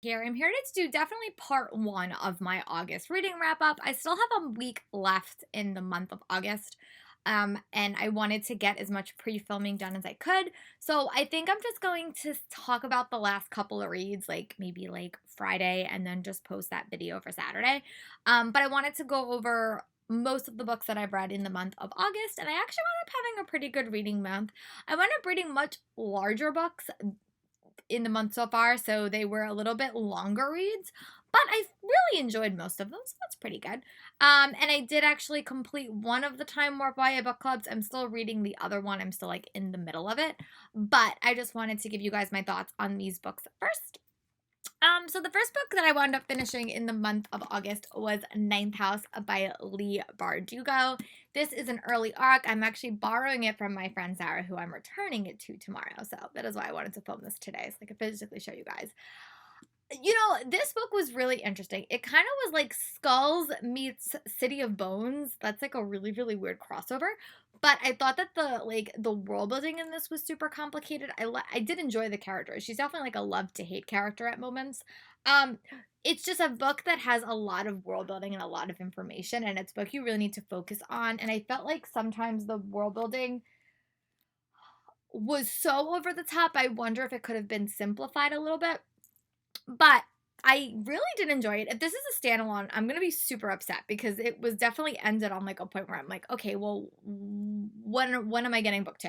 Here. I'm here to do definitely part one of my August reading wrap up. I still have a week left in the month of August. And I wanted to get as much pre-filming done as I could. So I think I'm just going to talk about the last couple of reads, like maybe like Friday, and then just post that video for Saturday. But I wanted to go over most of the books that I've read in the month of August, and I actually wound up having a pretty good reading month. I wound up reading much larger books in the month so far, so they were a little bit longer reads, but I really enjoyed most of them, so that's pretty good. And I did actually complete one of the Time Warp YA book clubs. I'm still reading the other one. I'm still like in the middle of it, but I just wanted to give you guys my thoughts on these books first. So the first book that I wound up finishing in the month of August was Ninth House by Leigh Bardugo. This is an early arc. I'm actually borrowing it from my friend Sarah, who I'm returning it to tomorrow. So that is why I wanted to film this today, so I could physically show you guys. This book was really interesting. It kind of was like Skulls meets City of Bones. That's like a really, really weird crossover. But I thought that the world building in this was super complicated. I did enjoy the character. She's definitely like a love to hate character at moments. Um, it's just a book that has a lot of world building and a lot of information, and it's a book you really need to focus on. And I felt like sometimes the world building was so over the top. I wonder if it could have been simplified a little bit. But I really did enjoy it. If this is a standalone, I'm going to be super upset because it was definitely ended on like a point where I'm like, okay, well, when am I getting book two?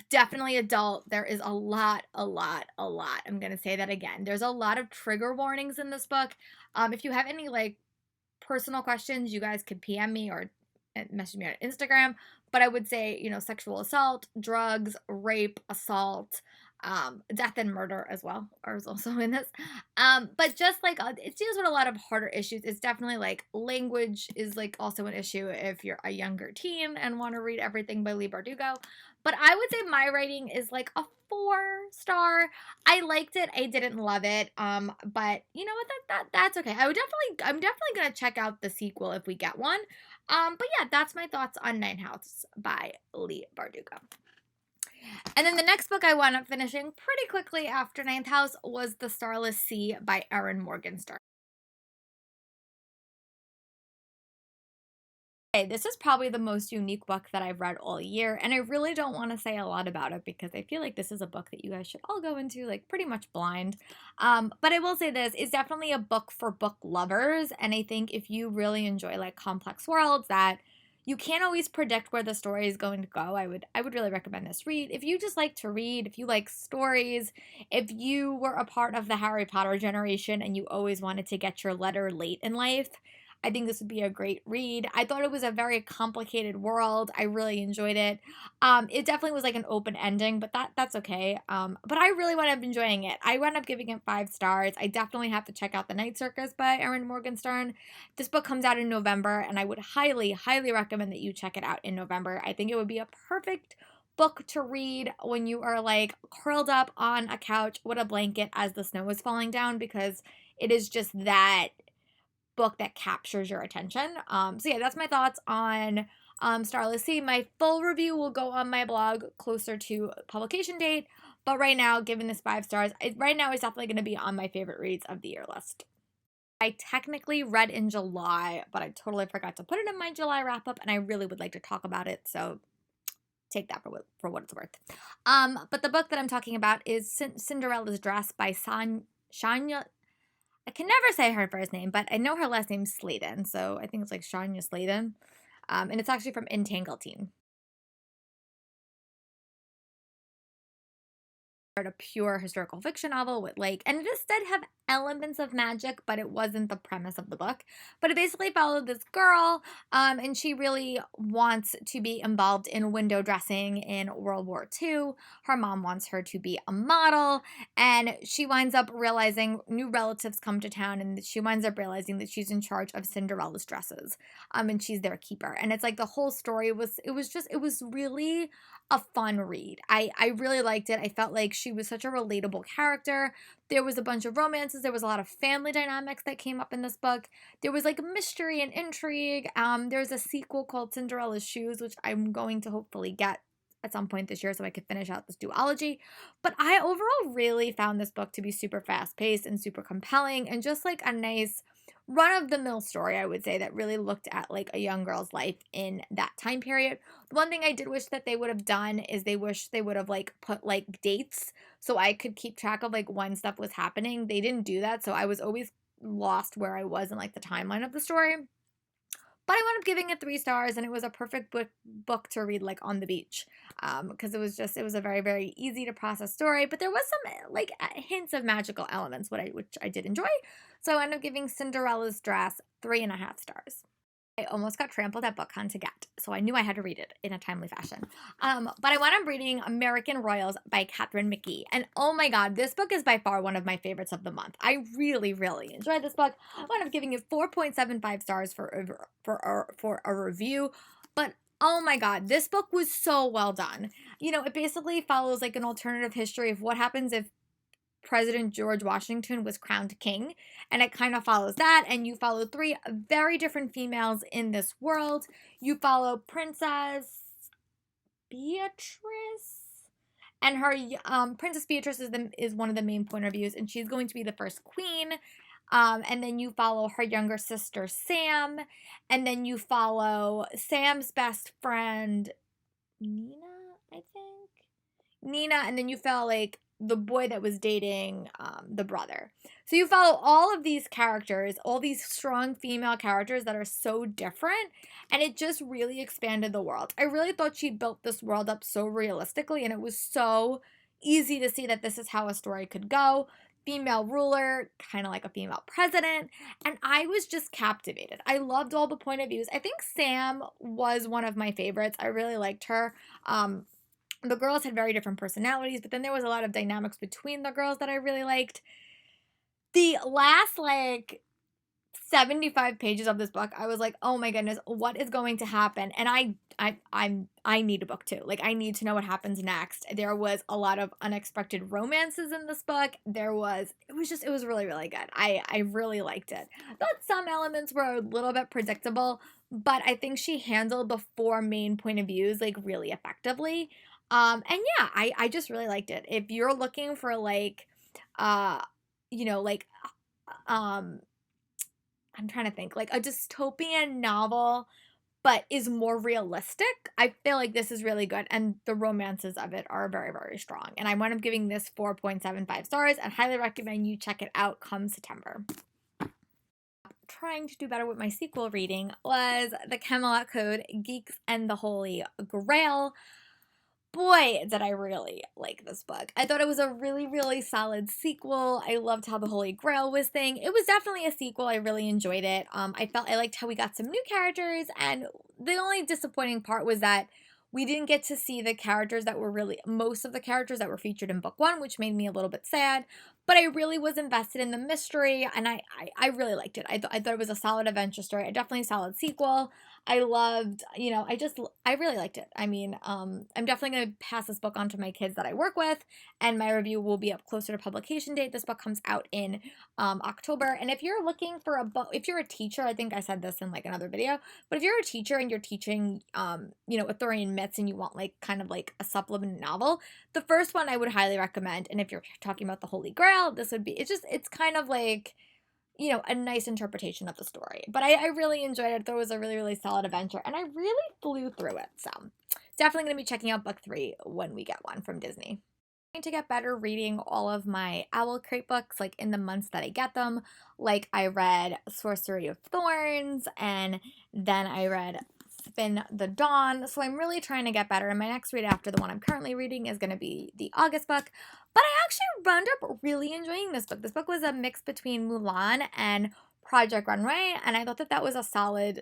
Definitely adult. There is a lot. I'm going to say that again. There's a lot of trigger warnings in this book. If you have any like personal questions, you guys could PM me or message me on Instagram. But I would say, sexual assault, drugs, rape, assault, death and murder as well is also in this. But just like it deals with a lot of harder issues. It's definitely like language is like also an issue if you're a younger teen and want to read everything by Leigh Bardugo. But I would say my rating is like a 4-star. I liked it. I didn't love it. But you know what? That's okay. I'm definitely gonna check out the sequel if we get one. But yeah, that's my thoughts on Ninth House by Leigh Bardugo. And then the next book I wound up finishing pretty quickly after Ninth House was The Starless Sea by Erin Morgenstern. Okay, this is probably the most unique book that I've read all year, and I really don't want to say a lot about it because I feel like this is a book that you guys should all go into like pretty much blind. But I will say this is definitely a book for book lovers, and I think if you really enjoy like complex worlds that you can't always predict where the story is going to go, I would really recommend this read. If you just like to read, if you like stories, if you were a part of the Harry Potter generation and you always wanted to get your letter late in life, I think this would be a great read. I thought it was a very complicated world. I really enjoyed it. It definitely was like an open ending, but that's okay. But I really wound up enjoying it. I wound up giving it 5 stars. I definitely have to check out The Night Circus by Erin Morgenstern. This book comes out in November, and I would highly, highly recommend that you check it out in November. I think it would be a perfect book to read when you are like curled up on a couch with a blanket as the snow is falling down, because it is just that book that captures your attention. So yeah, that's my thoughts on Starless Sea. My full review will go on my blog closer to publication date, but right now, given this 5 stars, right now it's definitely going to be on my favorite reads of the year list. I technically read in July, but I totally forgot to put it in my July wrap up, and I really would like to talk about it. So take that for what it's worth. But the book that I'm talking about is Cinderella's Dress by Shania. I can never say her first name, but I know her last name's Sladen, so I think it's like Shania Sladen. And it's actually from Entangleteen. A pure historical fiction novel with and it just did have elements of magic, but it wasn't the premise of the book. But it basically followed this girl, and she really wants to be involved in window dressing in World War II. Her mom wants her to be a model, and she winds up realizing new relatives come to town, and she winds up realizing that she's in charge of Cinderella's dresses, and she's their keeper. And it's like the whole story was really a fun read. I really liked it. I felt like she was such a relatable character. There was a bunch of romances. There was a lot of family dynamics that came up in this book. There was like mystery and intrigue. There's a sequel called Cinderella's Shoes, which I'm going to hopefully get at some point this year so I could finish out this duology. But I overall really found this book to be super fast paced and super compelling and just like a nice run of the mill story, I would say, that really looked at like a young girl's life in that time period. The one thing I did wish that they would have done is they wish they would have like put like dates so I could keep track of like when stuff was happening. They didn't do that, so I was always lost where I was in like the timeline of the story. But I wound up giving it 3 stars, and it was a perfect book to read like on the beach, because it was a very very easy to process story. But there was some like hints of magical elements, which I did enjoy. So I ended up giving Cinderella's Dress 3.5 stars. I almost got trampled at BookCon to get, so I knew I had to read it in a timely fashion. But I wound up reading American Royals by Catherine McGee, and oh my god, this book is by far one of my favorites of the month. I really, really enjoyed this book. I wound up giving it 4.75 stars for a review, but oh my god, this book was so well done. It basically follows like an alternative history of what happens if President George Washington was crowned king, and it kind of follows that. And you follow 3 very different females in this world. You follow Princess Beatrice, and her Princess Beatrice is one of the main point of views, and she's going to be the first queen. And then you follow her younger sister Sam, and then you follow Sam's best friend Nina, I think. Nina, and then you follow like the boy that was dating the brother. So you follow all of these characters, all these strong female characters that are so different, and it just really expanded the world. I really thought she built this world up so realistically, and it was so easy to see that this is how a story could go. Female ruler, kind of like a female president, and I was just captivated. I loved all the point of views. I think Sam was one of my favorites. I really liked her. The girls had very different personalities, but then there was a lot of dynamics between the girls that I really liked. The last like 75 pages of this book, I was like, oh my goodness, what is going to happen? And I need a book too. Like, I need to know what happens next. There was a lot of unexpected romances in this book. It was really, really good. I really liked it. Thought some elements were a little bit predictable, but I think she handled the 4 main point of views like really effectively. And yeah, I just really liked it. If you're looking for like, uh, like, I'm trying to think, like a dystopian novel, but is more realistic, I feel like this is really good. And the romances of it are very, very strong. And I wound up giving this 4.75 stars and highly recommend you check it out come September. Trying to do better with my sequel reading was The Camelot Code, Geeks and the Holy Grail. Boy, did I really like this book. I thought it was a really, really solid sequel. I loved how the Holy Grail was thing. It was definitely a sequel. I really enjoyed it. I liked how we got some new characters, and the only disappointing part was that we didn't get to see most of the characters that were featured in book 1, which made me a little bit sad. But I really was invested in the mystery, and I really liked it. I thought it was a solid adventure story, a definitely solid sequel. I loved, I really liked it. I mean, I'm definitely going to pass this book on to my kids that I work with, and my review will be up closer to publication date. This book comes out in October. And if you're looking for a book, if you're a teacher, I think I said this in like another video, but if you're a teacher and you're teaching, Arthurian myths, and you want like kind of like a supplement novel, the first one I would highly recommend. And if you're talking about the Holy Grail, this would be, it's kind of like, a nice interpretation of the story. But I really enjoyed it. There was a really, really solid adventure, and I really flew through it. So definitely going to be checking out book 3 when we get one from Disney. I'm trying to get better reading all of my Owl Crate books, like in the months that I get them. Like I read Sorcery of Thorns, and then I read Spin the Dawn. So I'm really trying to get better. And my next read after the one I'm currently reading is going to be the August book. But I actually wound up really enjoying this book. This book was a mix between Mulan and Project Runway, and I thought that was a solid,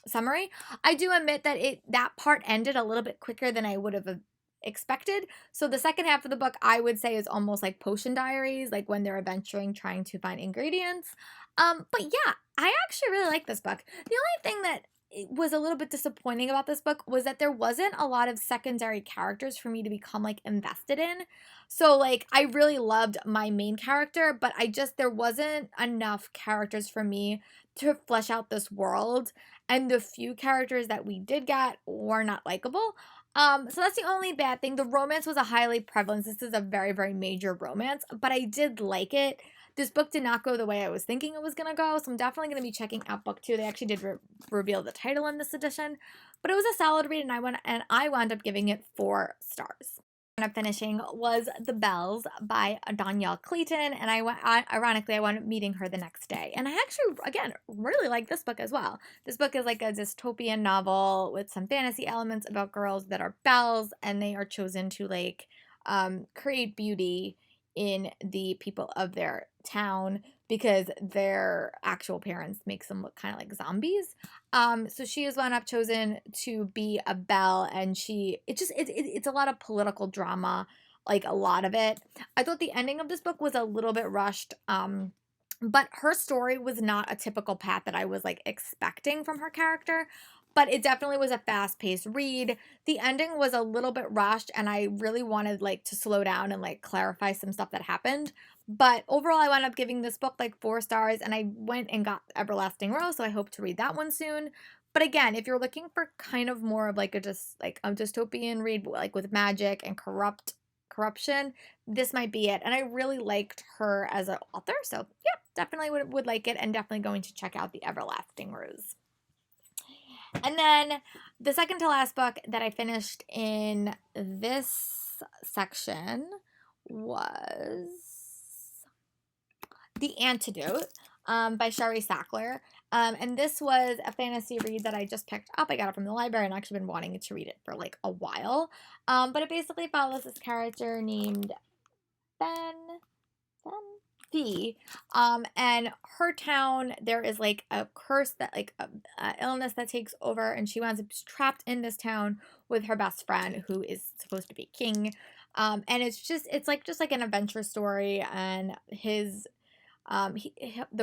summary. I do admit that that part ended a little bit quicker than I would have expected. So the second half of the book, I would say, is almost like Potion Diaries, like when they're adventuring, trying to find ingredients. But yeah, I actually really like this book. The only thing that was a little bit disappointing about this book was that there wasn't a lot of secondary characters for me to become like invested in. So like I really loved my main character, but there wasn't enough characters for me to flesh out this world, and the few characters that we did get were not likable. So that's the only bad thing. The romance was a highly prevalent. This is a very, very major romance, but I did like it. This book did not go the way I was thinking it was going to go, so I'm definitely going to be checking out book 2. They actually did reveal the title in this edition, but it was a solid read, and I wound up giving it 4 stars. Up finishing was The Bells by Danielle Clayton, and ironically I wound up meeting her the next day, and I actually again really like this book as well. This book is like a dystopian novel with some fantasy elements about girls that are bells, and they are chosen to like create beauty in the people of their town because their actual parents makes them look kind of like zombies. So she is wound up chosen to be a belle, and it's a lot of political drama, like a lot of it. I thought the ending of this book was a little bit rushed. But her story was not a typical path that I was like expecting from her character. But it definitely was a fast-paced read. The ending was a little bit rushed, and I really wanted like to slow down and like clarify some stuff that happened. But overall, I wound up giving this book like 4 stars, and I went and got Everlasting Rose, so I hope to read that one soon. But again, if you're looking for kind of more of like a dystopian read, like with magic and corruption, this might be it. And I really liked her as an author, so yeah, definitely would like it, and definitely going to check out the Everlasting Rose. And then the second to last book that I finished in this section was The Antidote by Shari Sackler. And this was a fantasy read that I just picked up. I got it from the library and actually been wanting to read it for like a while. But it basically follows this character named Fee. And her town, there is like a curse that like a illness that takes over, and she winds up trapped in this town with her best friend who is supposed to be king. And it's like just like an adventure story, and the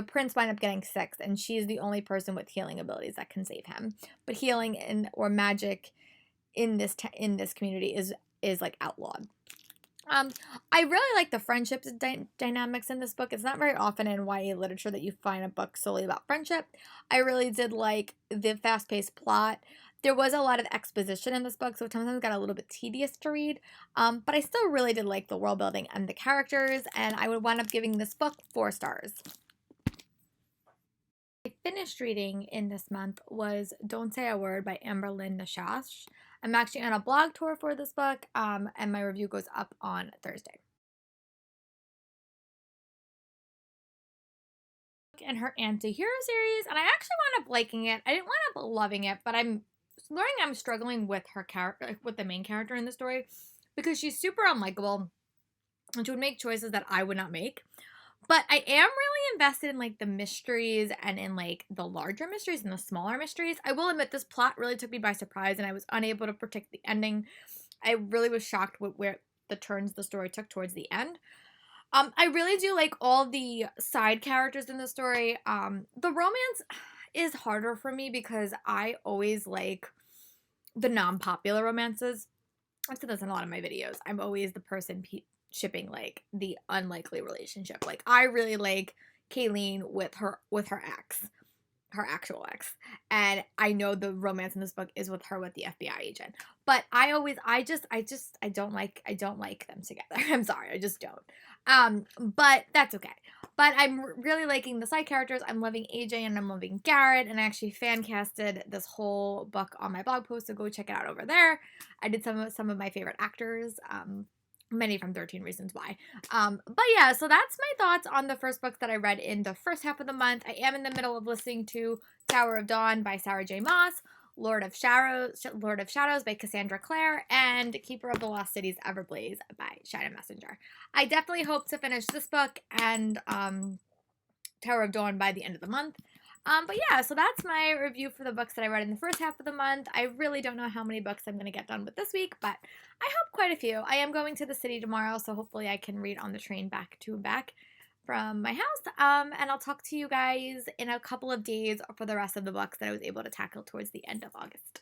prince wind up getting sick, and she's the only person with healing abilities that can save him. But healing or magic in this community is like outlawed. I really like the friendships dynamics in this book. It's not very often in YA literature that you find a book solely about friendship. I really did like the fast-paced plot. There was a lot of exposition in this book, so it sometimes got a little bit tedious to read. But I still really did like the world building and the characters, and I would wind up giving this book 4 stars. I finished reading in this month was Don't Say a Word by Amberlynn Nashash. I'm actually on a blog tour for this book, and my review goes up on Thursday. And her anti-hero series, and I actually wound up liking it. I didn't wind up loving it, but I'm learning I'm struggling with her character, with the main character in the story, because she's super unlikable, and she would make choices that I would not make. But I am really invested in like the mysteries and in like the larger mysteries and the smaller mysteries. I will admit this plot really took me by surprise, and I was unable to predict the ending. I really was shocked with where the turns the story took towards the end. I really do like all the side characters in the story. The romance is harder for me because I always like the non-popular romances. I've said this in a lot of my videos. I'm always the person shipping like the unlikely relationship. Like I really like Kayleen with her ex, her actual ex, and I know the romance in this book is with her with the FBI agent. But I don't like them together. I'm sorry, I just don't. But that's okay. But I'm really liking the side characters. I'm loving AJ and I'm loving Garrett, and I actually fan casted this whole book on my blog post, so go check it out over there. I did some of my favorite actors. Many from 13 Reasons Why. But yeah, so that's my thoughts on the first books that I read in the first half of the month. I am in the middle of listening to Tower of Dawn by Sarah J. Maas, Lord of Shadows by Cassandra Clare, and Keeper of the Lost Cities Everblaze by Shannon Messenger. I definitely hope to finish this book and Tower of Dawn by the end of the month. But yeah, so that's my review for the books that I read in the first half of the month. I really don't know how many books I'm going to get done with this week, but I hope quite a few. I am going to the city tomorrow, so hopefully I can read on the train back. from my house. And I'll talk to you guys in a couple of days for the rest of the books that I was able to tackle towards the end of August.